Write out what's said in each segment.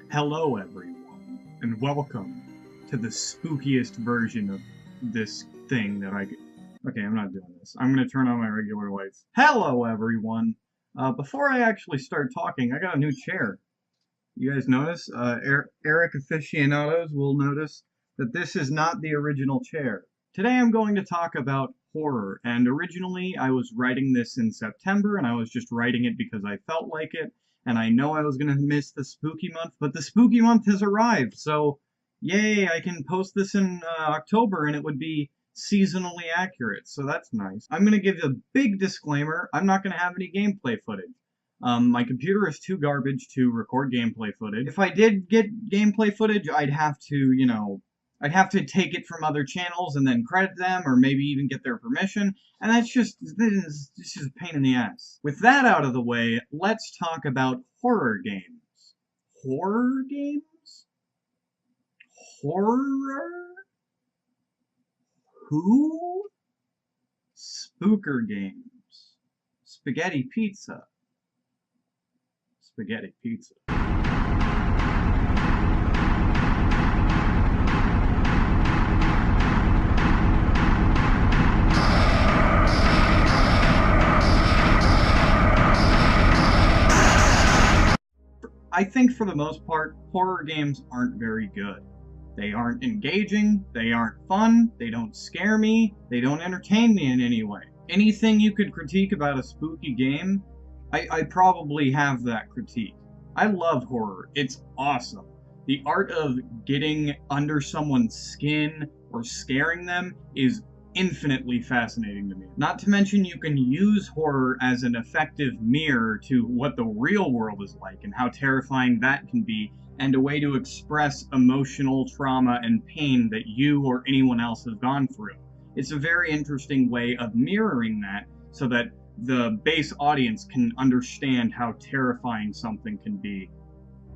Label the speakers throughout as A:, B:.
A: Hello, everyone, and welcome to the spookiest version of this thing that Okay, I'm not doing this. I'm gonna turn on my regular lights. Hello, everyone! Before I actually start talking, I got a new chair. You guys notice? Eric aficionados will notice that this is not the original chair. Today I'm going to talk about horror, and originally I was writing this in September, and I was just writing it because I felt like it, and I know I was going to miss the spooky month, but the spooky month has arrived, so yay, I can post this in October, and it would be seasonally accurate, so that's nice. I'm going to give a big disclaimer, I'm not going to have any gameplay footage. My computer is too garbage to record gameplay footage. If I did get gameplay footage, I'd have to, I'd have to take it from other channels and then credit them, or maybe even get their permission, and this is just a pain in the ass. With that out of the way, let's talk about horror games. Horror games? Horror? Who? Spooker games. Spaghetti pizza. Spaghetti pizza. I think for the most part, horror games aren't very good. They aren't engaging, they aren't fun, they don't scare me, they don't entertain me in any way. Anything you could critique about a spooky game, I probably have that critique. I love horror. It's awesome. The art of getting under someone's skin or scaring them is infinitely fascinating to me. Not to mention you can use horror as an effective mirror to what the real world is like and how terrifying that can be, and a way to express emotional trauma and pain that you or anyone else has gone through. It's a very interesting way of mirroring that so that the base audience can understand how terrifying something can be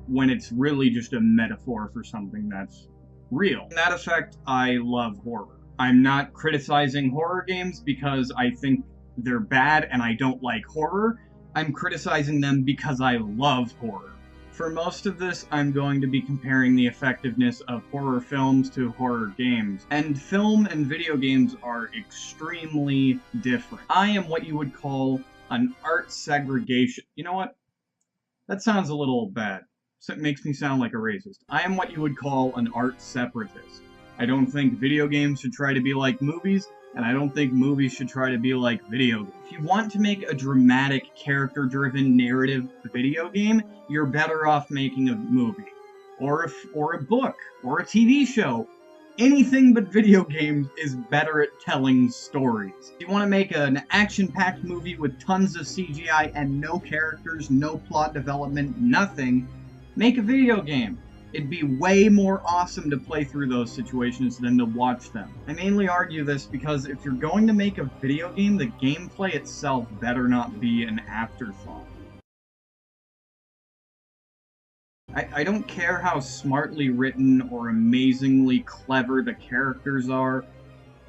A: when it's really just a metaphor for something that's real. In that effect, I love horror. I'm not criticizing horror games because I think they're bad and I don't like horror. I'm criticizing them because I love horror. For most of this, I'm going to be comparing the effectiveness of horror films to horror games, and film and video games are extremely different. I am what you would call an art segregation. You know what? That sounds a little bad. So it makes me sound like a racist. I am what you would call an art separatist. I don't think video games should try to be like movies, and I don't think movies should try to be like video games. If you want to make a dramatic, character-driven narrative video game, you're better off making a movie, or a book, or a TV show. Anything but video games is better at telling stories. If you want to make an action-packed movie with tons of CGI and no characters, no plot development, nothing, make a video game. It'd be way more awesome to play through those situations than to watch them. I mainly argue this because if you're going to make a video game, the gameplay itself better not be an afterthought. I don't care how smartly written or amazingly clever the characters are,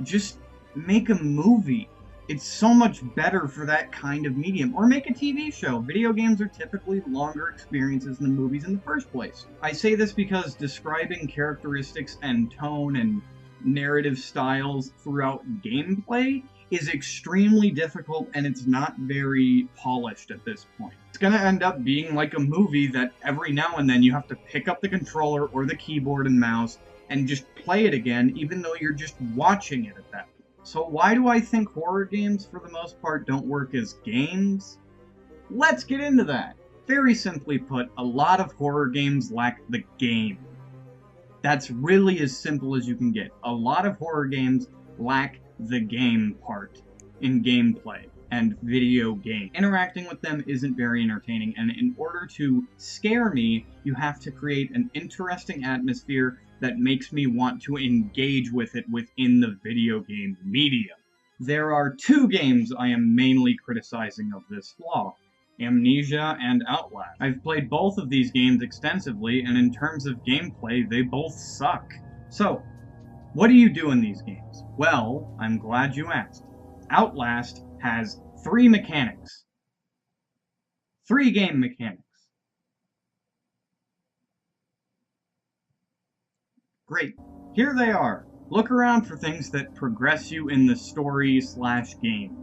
A: just make a movie. It's so much better for that kind of medium. Or make a TV show. Video games are typically longer experiences than movies in the first place. I say this because describing characteristics and tone and narrative styles throughout gameplay is extremely difficult, and it's not very polished at this point. It's gonna end up being like a movie that every now and then you have to pick up the controller or the keyboard and mouse and just play it again, even though you're just watching it at that point. So why do I think horror games, for the most part, don't work as games? Let's get into that. Very simply put, a lot of horror games lack the game. That's really as simple as you can get. A lot of horror games lack the game part in gameplay and video game. Interacting with them isn't very entertaining, and in order to scare me, you have to create an interesting atmosphere that makes me want to engage with it within the video game medium. There are two games I am mainly criticizing of this flaw: Amnesia and Outlast. I've played both of these games extensively, and in terms of gameplay, they both suck. So, what do you do in these games? Well, I'm glad you asked. Outlast has 3 mechanics. 3 game mechanics. Great. Here they are. Look around for things that progress you in the story/game.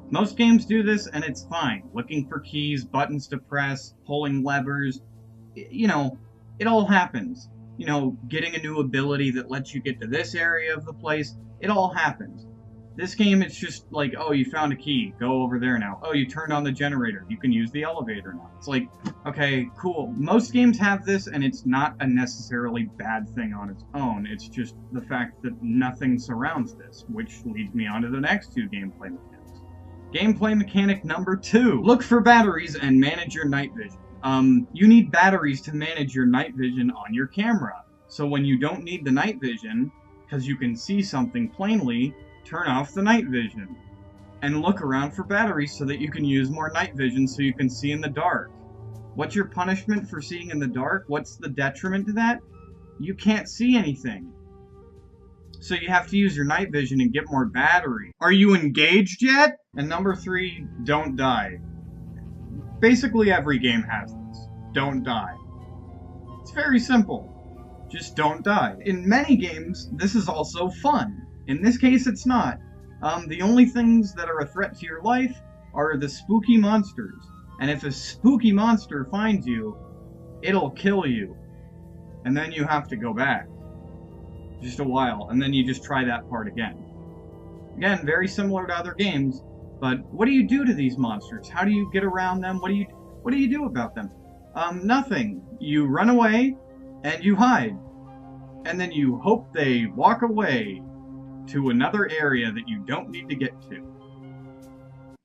A: Most games do this, and it's fine. Looking for keys, buttons to press, pulling levers, you know, it all happens. You know, getting a new ability that lets you get to this area of the place, it all happens. This game, it's just like, oh, you found a key, go over there now. Oh, you turned on the generator, you can use the elevator now. It's like, okay, cool. Most games have this, and it's not a necessarily bad thing on its own. It's just the fact that nothing surrounds this, which leads me on to the next two gameplay mechanics. Gameplay mechanic number 2. Look for batteries and manage your night vision. You need batteries to manage your night vision on your camera. So when you don't need the night vision, because you can see something plainly, turn off the night vision. And look around for batteries so that you can use more night vision so you can see in the dark. What's your punishment for seeing in the dark? What's the detriment to that? You can't see anything. So you have to use your night vision and get more battery. Are you engaged yet? And number 3, don't die. Basically every game has this. Don't die. It's very simple. Just don't die. In many games, this is also fun. In this case, it's not. The only things that are a threat to your life are the spooky monsters. And if a spooky monster finds you, it'll kill you. And then you have to go back. Just a while, and then you just try that part again. Again, very similar to other games, but what do you do to these monsters? How do you get around them? What do you do about them? Nothing. You run away, and you hide. And then you hope they walk away to another area that you don't need to get to.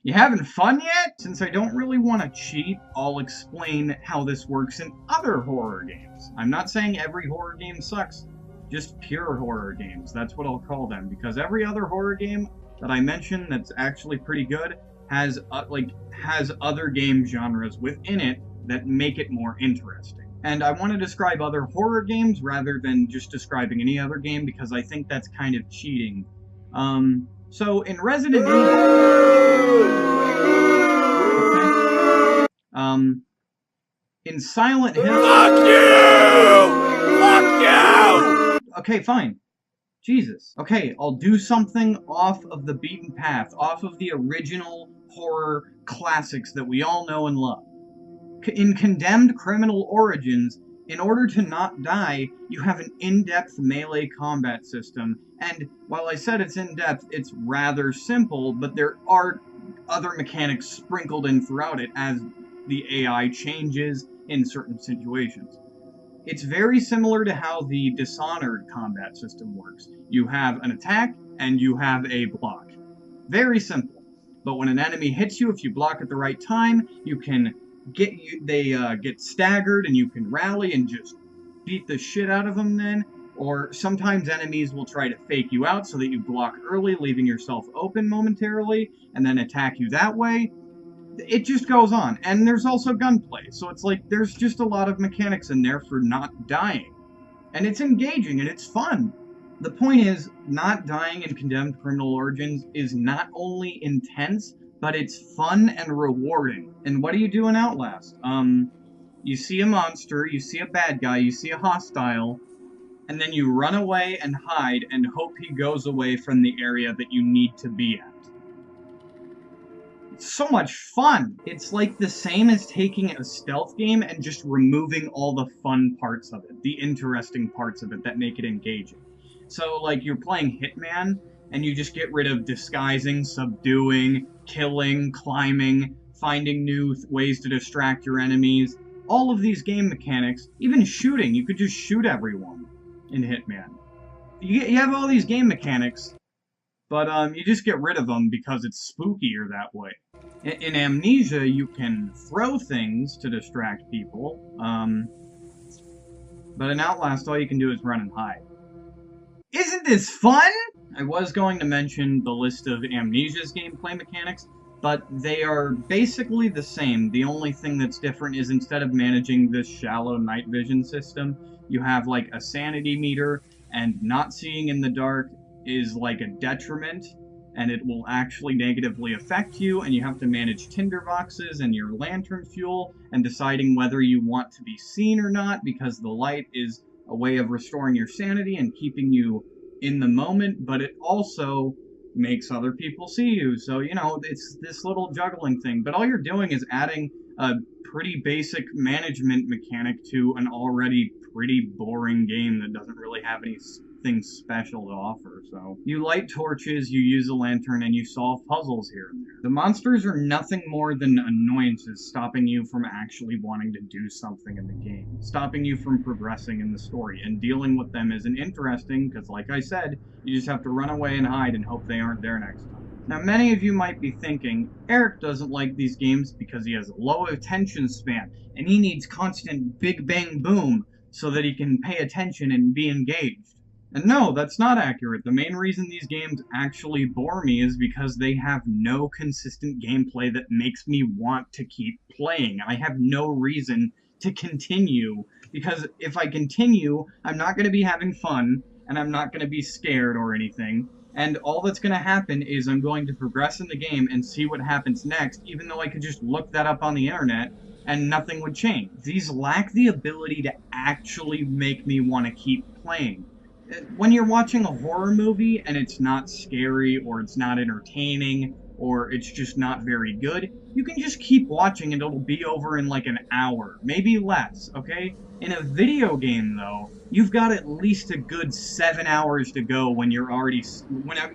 A: You having fun yet? Since I don't really want to cheat, I'll explain how this works in other horror games. I'm not saying every horror game sucks, just pure horror games. That's what I'll call them, because every other horror game that I mention that's actually pretty good has other game genres within it that make it more interesting. And I want to describe other horror games rather than just describing any other game, because I think that's kind of cheating. So in Resident Evil... Okay. In Silent Hill... Fuck you! Fuck you! Okay, fine. Jesus. Okay, I'll do something off of the beaten path, off of the original horror classics that we all know and love. In Condemned Criminal Origins, in order to not die, you have an in-depth melee combat system, and while I said it's in-depth, it's rather simple, but there are other mechanics sprinkled in throughout it as the AI changes in certain situations. It's very similar to how the Dishonored combat system works. You have an attack, and you have a block. Very simple. But when an enemy hits you, if you block at the right time, you can get staggered, and you can rally and just beat the shit out of them then. Or sometimes enemies will try to fake you out so that you block early, leaving yourself open momentarily, and then attack you that way. It just goes on. And there's also gunplay, so it's like there's just a lot of mechanics in there for not dying. And it's engaging, and it's fun. The point is, not dying in Condemned Criminal Origins is not only intense, but it's fun and rewarding. And what do you do in Outlast? You see a monster, you see a bad guy, you see a hostile, and then you run away and hide and hope he goes away from the area that you need to be at. It's so much fun! It's like the same as taking a stealth game and just removing all the fun parts of it, the interesting parts of it that make it engaging. So, like, you're playing Hitman, and you just get rid of disguising, subduing, killing, climbing, finding new ways to distract your enemies. All of these game mechanics, even shooting, you could just shoot everyone in Hitman. You have all these game mechanics, but you just get rid of them because it's spookier that way. In Amnesia, you can throw things to distract people, but in Outlast, all you can do is run and hide. Isn't this fun? I was going to mention the list of Amnesia's gameplay mechanics, but they are basically the same. The only thing that's different is instead of managing this shallow night vision system, you have like a sanity meter, and not seeing in the dark is like a detriment, and it will actually negatively affect you, and you have to manage tinderboxes and your lantern fuel, and deciding whether you want to be seen or not, because the light is a way of restoring your sanity and keeping you in the moment, but it also makes other people see you. So, you know, it's this little juggling thing. But all you're doing is adding a pretty basic management mechanic to an already pretty boring game that doesn't really have anything special to offer. So you light torches, you use a lantern, and you solve puzzles here and there. The monsters are nothing more than annoyances stopping you from actually wanting to do something in the game, stopping you from progressing in the story, and dealing with them isn't interesting because, like I said, you just have to run away and hide and hope they aren't there next time. Now, many of you might be thinking, Eric doesn't like these games because he has a low attention span, and he needs constant big bang boom so that he can pay attention and be engaged. And no, that's not accurate. The main reason these games actually bore me is because they have no consistent gameplay that makes me want to keep playing. I have no reason to continue, because if I continue, I'm not going to be having fun, and I'm not going to be scared or anything. And all that's going to happen is I'm going to progress in the game and see what happens next, even though I could just look that up on the internet and nothing would change. These lack the ability to actually make me want to keep playing. When you're watching a horror movie and it's not scary or it's not entertaining or it's just not very good, you can just keep watching and it'll be over in like an hour, maybe less, okay? In a video game, though, you've got at least a good 7 hours to go when you're already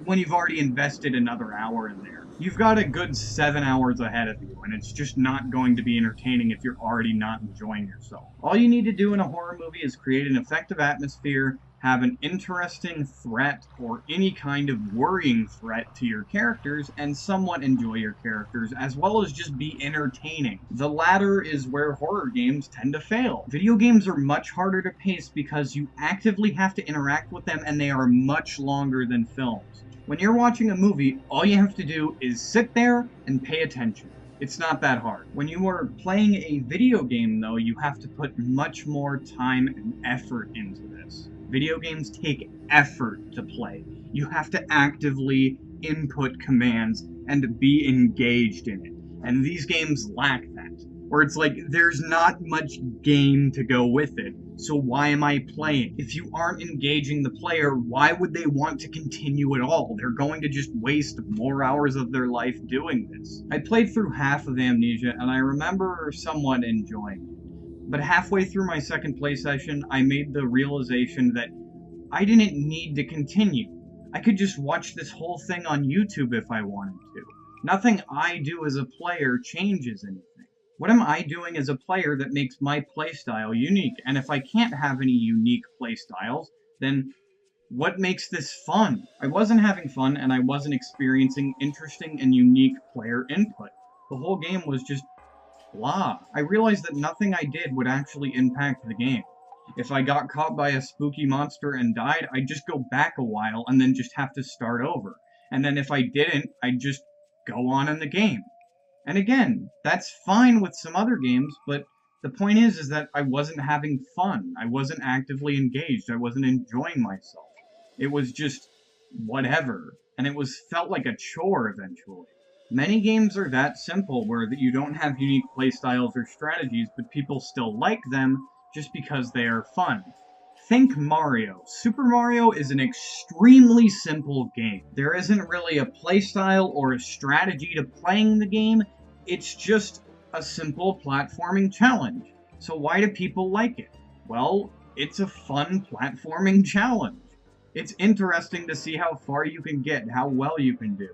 A: when you've already invested another hour in there. You've got a good 7 hours ahead of you, and it's just not going to be entertaining if you're already not enjoying yourself. All you need to do in a horror movie is create an effective atmosphere, have an interesting threat or any kind of worrying threat to your characters, and somewhat enjoy your characters, as well as just be entertaining. The latter is where horror games tend to fail. Video games are much harder to pace because you actively have to interact with them, and they are much longer than films. When you're watching a movie, all you have to do is sit there and pay attention. It's not that hard. When you are playing a video game, though, you have to put much more time and effort into this. Video games take effort to play. You have to actively input commands and be engaged in it. And these games lack that. Where it's like, there's not much game to go with it, so why am I playing? If you aren't engaging the player, why would they want to continue at all? They're going to just waste more hours of their life doing this. I played through half of Amnesia, and I remember somewhat enjoying it. But halfway through my second play session, I made the realization that I didn't need to continue. I could just watch this whole thing on YouTube if I wanted to. Nothing I do as a player changes anything. What am I doing as a player that makes my playstyle unique? And if I can't have any unique playstyles, then what makes this fun? I wasn't having fun, and I wasn't experiencing interesting and unique player input. The whole game was just blah. I realized that nothing I did would actually impact the game. If I got caught by a spooky monster and died, I'd just go back a while and then just have to start over. And then if I didn't, I'd just go on in the game. And again, that's fine with some other games, but the point is that I wasn't having fun. I wasn't actively engaged. I wasn't enjoying myself. It was just whatever. And it felt like a chore eventually. Many games are that simple, where you don't have unique playstyles or strategies, but people still like them just because they are fun. Think Mario. Super Mario is an extremely simple game. There isn't really a playstyle or a strategy to playing the game. It's just a simple platforming challenge. So why do people like it? Well, it's a fun platforming challenge. It's interesting to see how far you can get, how well you can do.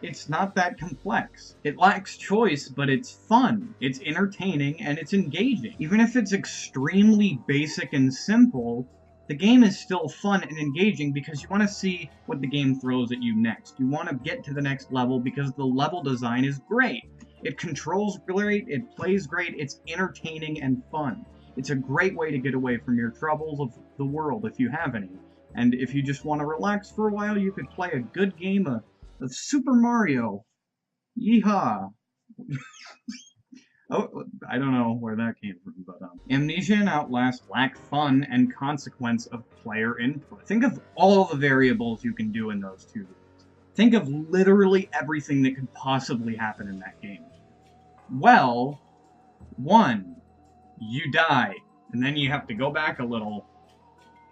A: It's not that complex. It lacks choice, but it's fun. It's entertaining, and it's engaging. Even if it's extremely basic and simple, the game is still fun and engaging because you want to see what the game throws at you next. You want to get to the next level because the level design is great. It controls great, it plays great, it's entertaining and fun. It's a great way to get away from your troubles of the world if you have any. And if you just want to relax for a while, you could play a good game of Super Mario. Yeehaw! Oh, I don't know where that came from, but Amnesia and Outlast lack fun and consequence of player input. Think of all the variables you can do in those two games. Think of literally everything that could possibly happen in that game. Well, 1, you die, and then you have to go back a little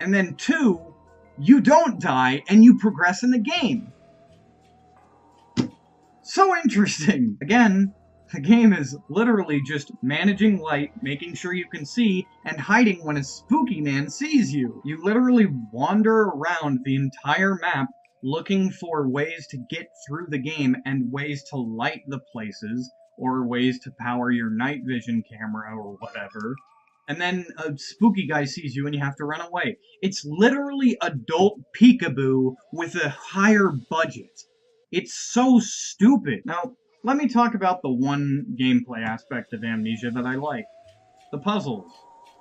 A: And then 2, you don't die and you progress in the game. So interesting! Again, the game is literally just managing light, making sure you can see, and hiding when a spooky man sees you. You literally wander around the entire map looking for ways to get through the game and ways to light the places, or ways to power your night vision camera or whatever. And then a spooky guy sees you and you have to run away. It's literally adult peekaboo with a higher budget. It's so stupid. Now, let me talk about the one gameplay aspect of Amnesia that I like. The puzzles.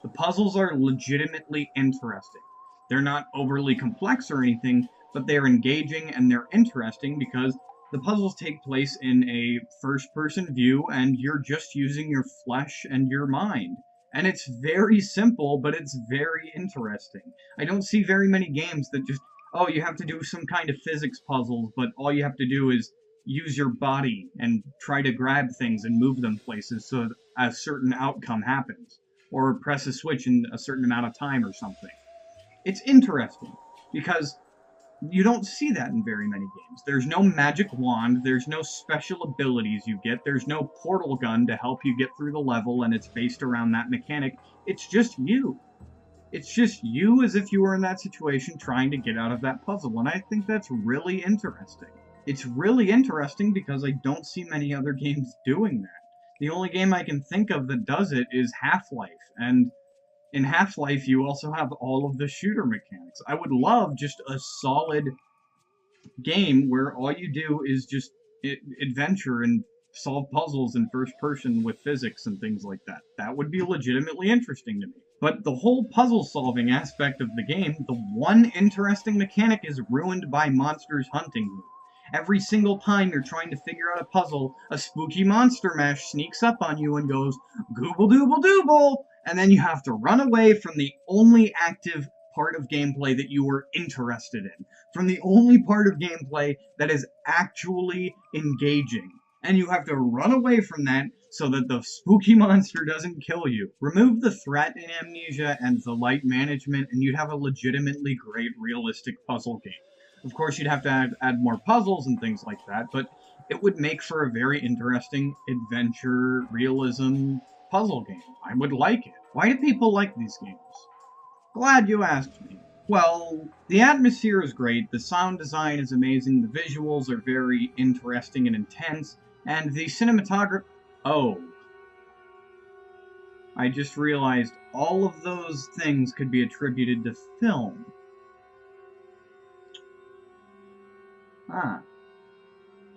A: The puzzles are legitimately interesting. They're not overly complex or anything, but they're engaging and they're interesting because the puzzles take place in a first-person view and you're just using your flesh and your mind. And it's very simple, but it's very interesting. I don't see very many games that just, oh, you have to do some kind of physics puzzles, but all you have to do is use your body and try to grab things and move them places so that a certain outcome happens. Or press a switch in a certain amount of time or something. It's interesting, because you don't see that in very many games. There's no magic wand, there's no special abilities you get, there's no portal gun to help you get through the level, and it's based around that mechanic. It's just you. It's just you as if you were in that situation trying to get out of that puzzle, and I think that's really interesting. It's really interesting because I don't see many other games doing that. The only game I can think of that does it is Half-Life, and in Half-Life you also have all of the shooter mechanics. I would love just a solid game where all you do is just adventure and solve puzzles in first person with physics and things like that. That would be legitimately interesting to me. But the whole puzzle-solving aspect of the game, the one interesting mechanic is ruined by monsters hunting you. Every single time you're trying to figure out a puzzle, a spooky monster mash sneaks up on you and goes, "Gooble-dooble-dooble!" And then you have to run away from the only active part of gameplay that you were interested in. From the only part of gameplay that is actually engaging. And you have to run away from that so that the spooky monster doesn't kill you. Remove the threat in Amnesia and the light management, and you'd have a legitimately great, realistic puzzle game. Of course, you'd have to add more puzzles and things like that, but it would make for a very interesting adventure, realism puzzle game. I would like it. Why do people like these games? Glad you asked me. Well, the atmosphere is great, the sound design is amazing, the visuals are very interesting and intense, and the cinematography... Oh. I just realized all of those things could be attributed to film.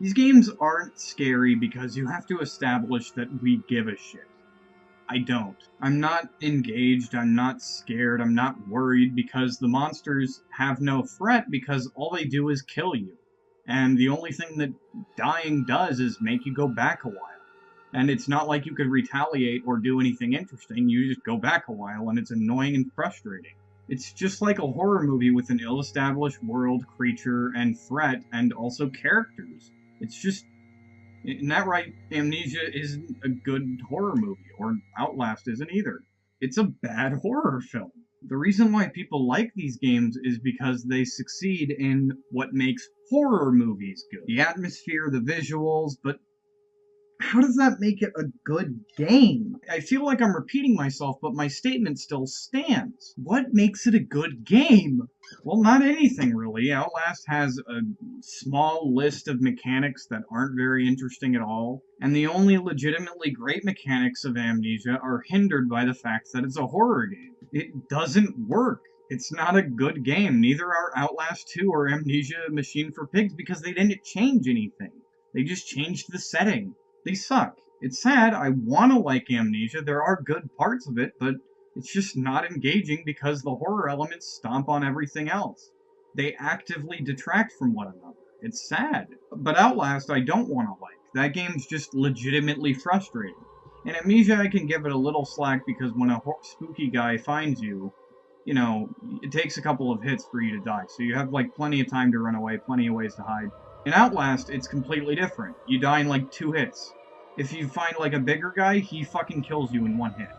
A: These games aren't scary because you have to establish that we give a shit. I don't. I'm not engaged, I'm not scared, I'm not worried because the monsters have no threat because all they do is kill you. And the only thing that dying does is make you go back a while. And it's not like you could retaliate or do anything interesting, you just go back a while and it's annoying and frustrating. It's just like a horror movie with an ill-established world, creature, and threat, and also characters. It's just... In that right, Amnesia isn't a good horror movie, or Outlast isn't either. It's a bad horror film. The reason why people like these games is because they succeed in what makes horror movies good. The atmosphere, the visuals, but how does that make it a good game? I feel like I'm repeating myself, but my statement still stands. What makes it a good game? Well, not anything, really. Outlast has a small list of mechanics that aren't very interesting at all, and the only legitimately great mechanics of Amnesia are hindered by the fact that it's a horror game. It doesn't work. It's not a good game. Neither are Outlast 2 or Amnesia Machine for Pigs because they didn't change anything. They just changed the setting. They suck. It's sad, I want to like Amnesia, there are good parts of it, but it's just not engaging because the horror elements stomp on everything else. They actively detract from one another. It's sad. But Outlast I don't want to like. That game's just legitimately frustrating. In Amnesia I can give it a little slack because when a spooky guy finds you, you know, it takes a couple of hits for you to die, so you have like plenty of time to run away, plenty of ways to hide. In Outlast, it's completely different. You die in like 2 hits. If you find like a bigger guy, he fucking kills you in 1 hit.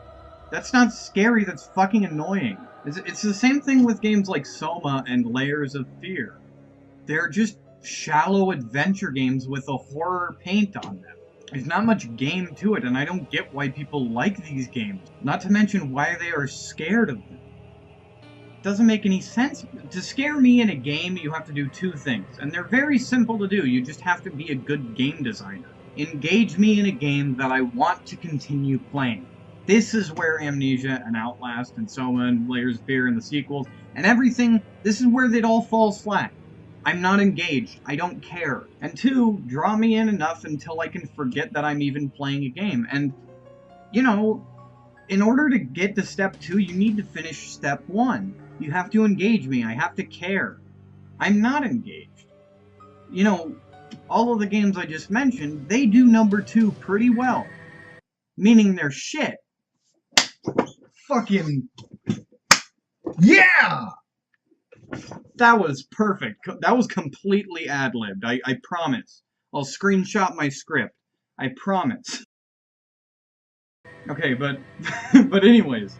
A: That's not scary, that's fucking annoying. It's the same thing with games like Soma and Layers of Fear. They're just shallow adventure games with a horror paint on them. There's not much game to it, and I don't get why people like these games. Not to mention why they are scared of them. It doesn't make any sense. To scare me in a game, you have to do two things, and they're very simple to do. You just have to be a good game designer. Engage me in a game that I want to continue playing. This is where Amnesia and Outlast and Soma and Layers of Fear and the sequels and everything, this is where it all falls flat. I'm not engaged. I don't care. And two, draw me in enough until I can forget that I'm even playing a game. And, you know, in order to get to step 2, you need to finish step 1. You have to engage me. I have to care. I'm not engaged. You know, all of the games I just mentioned, they do number 2 pretty well. Meaning they're shit. Fucking... Yeah! That was perfect. That was completely ad-libbed. I promise. I'll screenshot my script. I promise. Okay, but anyways,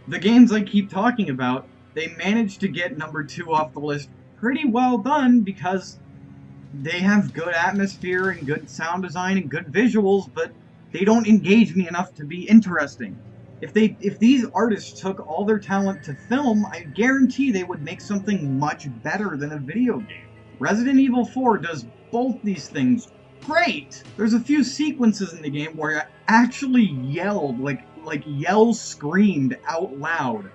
A: the games I keep talking about, they managed to get number 2 off the list pretty well done because they have good atmosphere and good sound design and good visuals, but they don't engage me enough to be interesting. If these artists took all their talent to film, I guarantee they would make something much better than a video game. Resident Evil 4 does both these things great. There's a few sequences in the game where I actually yelled, like screamed out loud.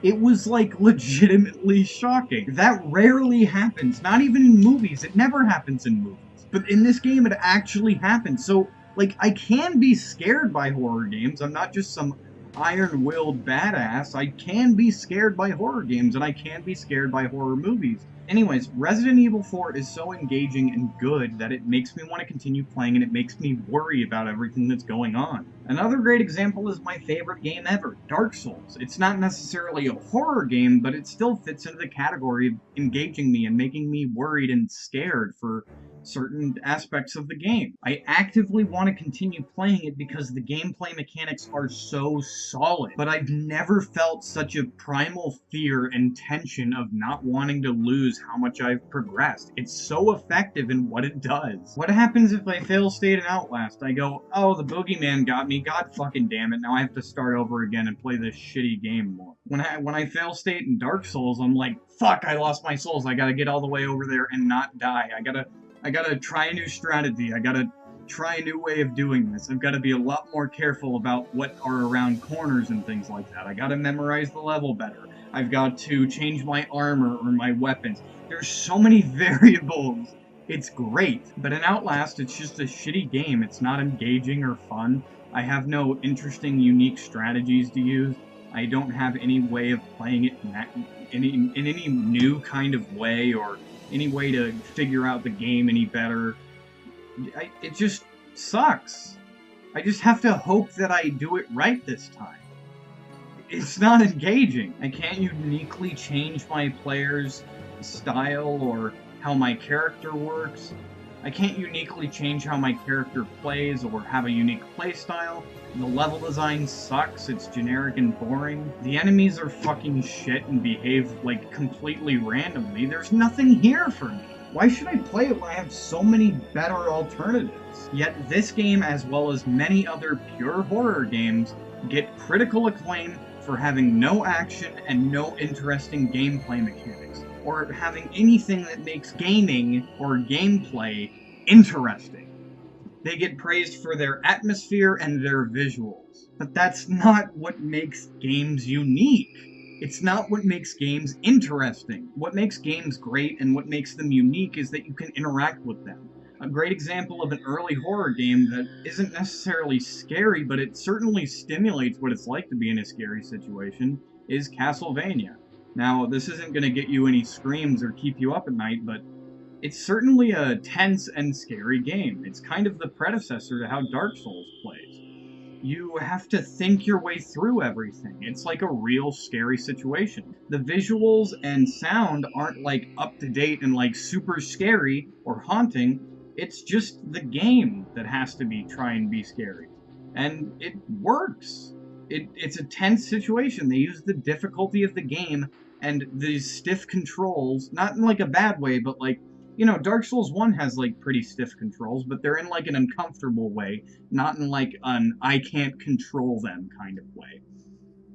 A: It was, like, legitimately shocking. That rarely happens, not even in movies. It never happens in movies. But in this game, it actually happens. So, like, I can be scared by horror games. I'm not just some iron-willed badass. I can be scared by horror games, and I can be scared by horror movies. Anyways, Resident Evil 4 is so engaging and good that it makes me want to continue playing, and it makes me worry about everything that's going on. Another great example is my favorite game ever, Dark Souls. It's not necessarily a horror game, but it still fits into the category of engaging me and making me worried and scared for certain aspects of the game. I actively want to continue playing it because the gameplay mechanics are so solid, but I've never felt such a primal fear and tension of not wanting to lose how much I've progressed. It's so effective in what it does. What happens if I fail state in Outlast? I go, oh, the boogeyman got me, god fucking damn it, now I have to start over again and play this shitty game more. When I fail state in Dark Souls, I'm like, fuck, I lost my souls, I gotta get all the way over there and not die. I gotta try a new strategy. I gotta try a new way of doing this. I've gotta be a lot more careful about what are around corners and things like that. I gotta memorize the level better. I've got to change my armor or my weapons. There's so many variables. It's great. But in Outlast, it's just a shitty game. It's not engaging or fun. I have no interesting, unique strategies to use. I don't have any way of playing it in any new kind of way or any way to figure out the game any better. It just sucks. I just have to hope that I do it right this time. It's not engaging. I can't uniquely change my player's style or how my character works. I can't uniquely change how my character plays or have a unique playstyle. The level design sucks, it's generic and boring. The enemies are fucking shit and behave, like, completely randomly. There's nothing here for me. Why should I play it when I have so many better alternatives? Yet this game, as well as many other pure horror games, get critical acclaim for having no action and no interesting gameplay mechanics, or having anything that makes gaming or gameplay interesting. They get praised for their atmosphere and their visuals. But that's not what makes games unique. It's not what makes games interesting. What makes games great and what makes them unique is that you can interact with them. A great example of an early horror game that isn't necessarily scary, but it certainly stimulates what it's like to be in a scary situation, is Castlevania. Now, this isn't going to get you any screams or keep you up at night, but it's certainly a tense and scary game. It's kind of the predecessor to how Dark Souls plays. You have to think your way through everything. It's like a real scary situation. The visuals and sound aren't like up to date and like super scary or haunting. It's just the game that has to try and be scary. And it works. It's a tense situation. They use the difficulty of the game and these stiff controls, not in like a bad way, but like, Dark Souls 1 has like pretty stiff controls, but they're in like an uncomfortable way, not in like an I can't control them kind of way.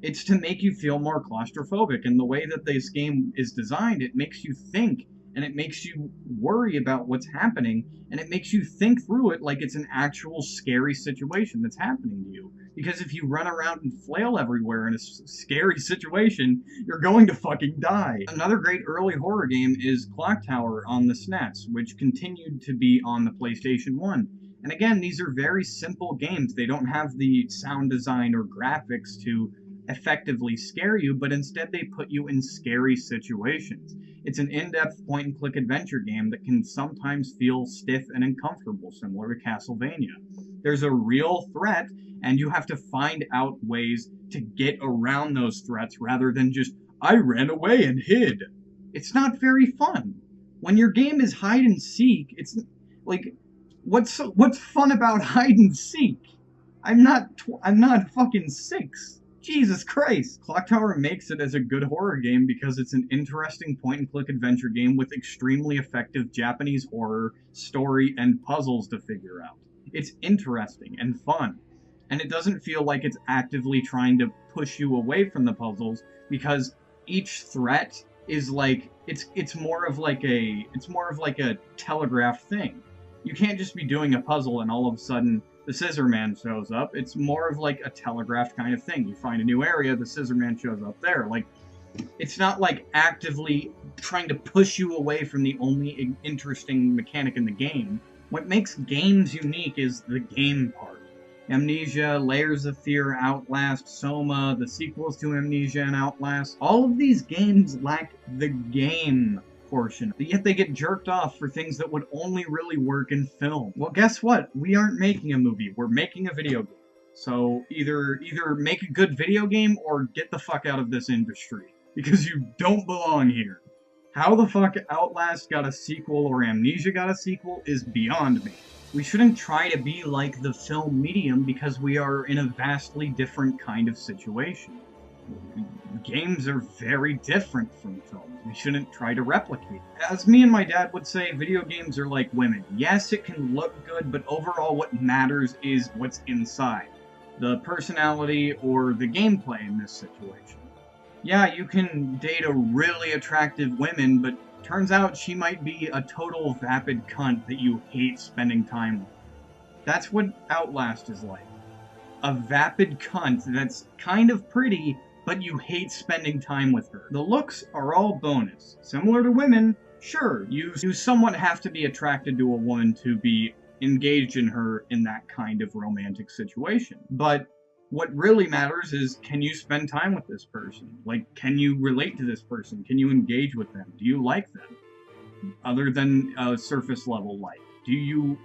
A: It's to make you feel more claustrophobic, and the way that this game is designed, it makes you think, and it makes you worry about what's happening, and it makes you think through it like it's an actual scary situation that's happening to you. Because if you run around and flail everywhere in a scary situation, you're going to fucking die. Another great early horror game is Clock Tower on the SNES, which continued to be on the PlayStation 1. And again, these are very simple games. They don't have the sound design or graphics to effectively scare you, but instead they put you in scary situations. It's an in-depth point-and-click adventure game that can sometimes feel stiff and uncomfortable, similar to Castlevania. There's a real threat, and you have to find out ways to get around those threats rather than just, I ran away and hid. It's not very fun. When your game is hide and seek, it's like, what's fun about hide and seek? I'm not fucking 6. Jesus Christ! Clock Tower makes it as a good horror game because it's an interesting point-and-click adventure game with extremely effective Japanese horror, story, and puzzles to figure out. It's interesting and fun, and it doesn't feel like it's actively trying to push you away from the puzzles because each threat is like it's more of like a telegraph thing. You can't just be doing a puzzle and all of a sudden the Scissor Man shows up. It's more of like a telegraphed kind of thing. You find a new area, the Scissor Man shows up there. Like, it's not like actively trying to push you away from the only interesting mechanic in the game. What makes games unique is the game part. Amnesia, Layers of Fear, Outlast, Soma, the sequels to Amnesia and Outlast. All of these games lack the game portion, yet they get jerked off for things that would only really work in film. Well, guess what? We aren't making a movie. We're making a video game. So either make a good video game or get the fuck out of this industry, because you don't belong here. How the fuck Outlast got a sequel or Amnesia got a sequel is beyond me. We shouldn't try to be like the film medium because we are in a vastly different kind of situation. Games are very different from films. We shouldn't try to replicate. As me and my dad would say, video games are like women. Yes, it can look good, but overall what matters is what's inside. The personality or the gameplay in this situation. Yeah, you can date a really attractive woman, but turns out she might be a total vapid cunt that you hate spending time with. That's what Outlast is like. A vapid cunt that's kind of pretty, but you hate spending time with her. The looks are all bonus. Similar to women, sure, you somewhat have to be attracted to a woman to be engaged in her in that kind of romantic situation. But what really matters is, can you spend time with this person? Like, can you relate to this person? Can you engage with them? Do you like them? Other than a surface level like. Do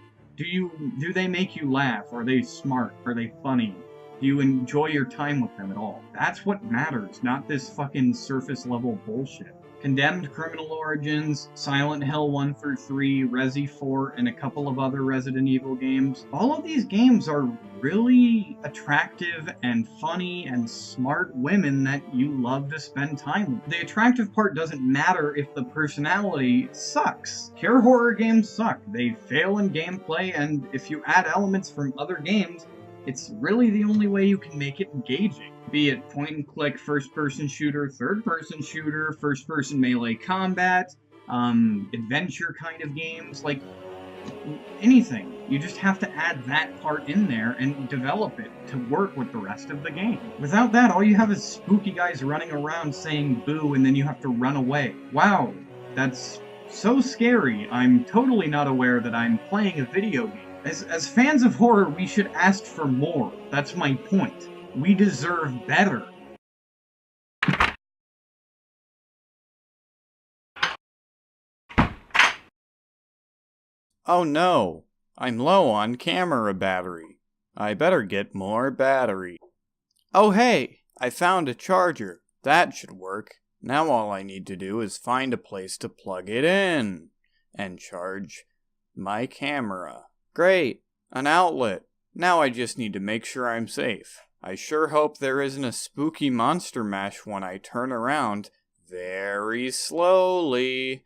A: they make you laugh? Are they smart? Are they funny? Do you enjoy your time with them at all? That's what matters, not this fucking surface level bullshit. Condemned, Criminal Origins, Silent Hill 1 through 3, Resi 4, and a couple of other Resident Evil games. All of these games are really attractive and funny and smart women that you love to spend time with. The attractive part doesn't matter if the personality sucks. Pure horror games suck. They fail in gameplay, and if you add elements from other games, it's really the only way you can make it engaging. Be it point-and-click first-person shooter, third-person shooter, first-person melee combat, adventure kind of games, like anything. You just have to add that part in there and develop it to work with the rest of the game. Without that, all you have is spooky guys running around saying boo and then you have to run away. Wow, that's so scary. I'm totally not aware that I'm playing a video game. As fans of horror, we should ask for more. That's my point. We deserve better.
B: Oh no, I'm low on camera battery. I better get more battery. Oh hey, I found a charger. That should work. Now all I need to do is find a place to plug it in and charge my camera. Great, an outlet. Now I just need to make sure I'm safe. I sure hope there isn't a spooky monster mash when I turn around very slowly.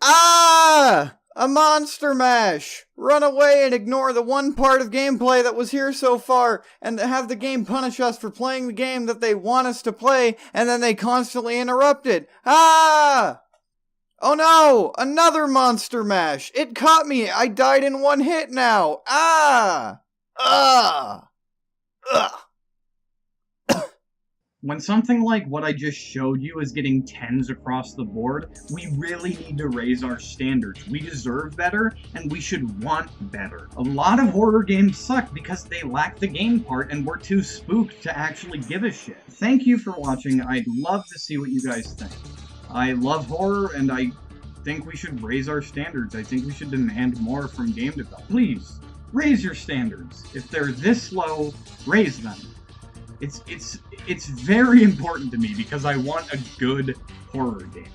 B: Ah! A monster mash! Run away and ignore the one part of gameplay that was here so far, and have the game punish us for playing the game that they want us to play, and then they constantly interrupt it. Ah! Oh no! Another monster mash! It caught me! I died in one hit now! Ah! Ah! Ugh!
A: When something like what I just showed you is getting 10s across the board, we really need to raise our standards. We deserve better, and we should want better. A lot of horror games suck because they lack the game part and we're too spooked to actually give a shit. Thank you for watching. I'd love to see what you guys think. I love horror, and I think we should raise our standards. I think we should demand more from game developers. Please, raise your standards. If they're this low, raise them. It's very important to me because I want a good horror game.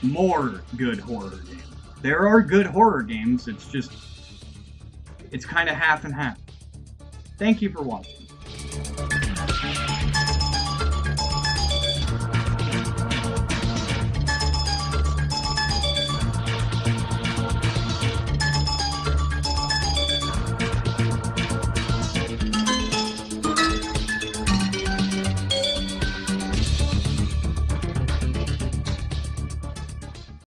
A: More good horror games. There are good horror games, it's kind of half and half. Thank you for watching.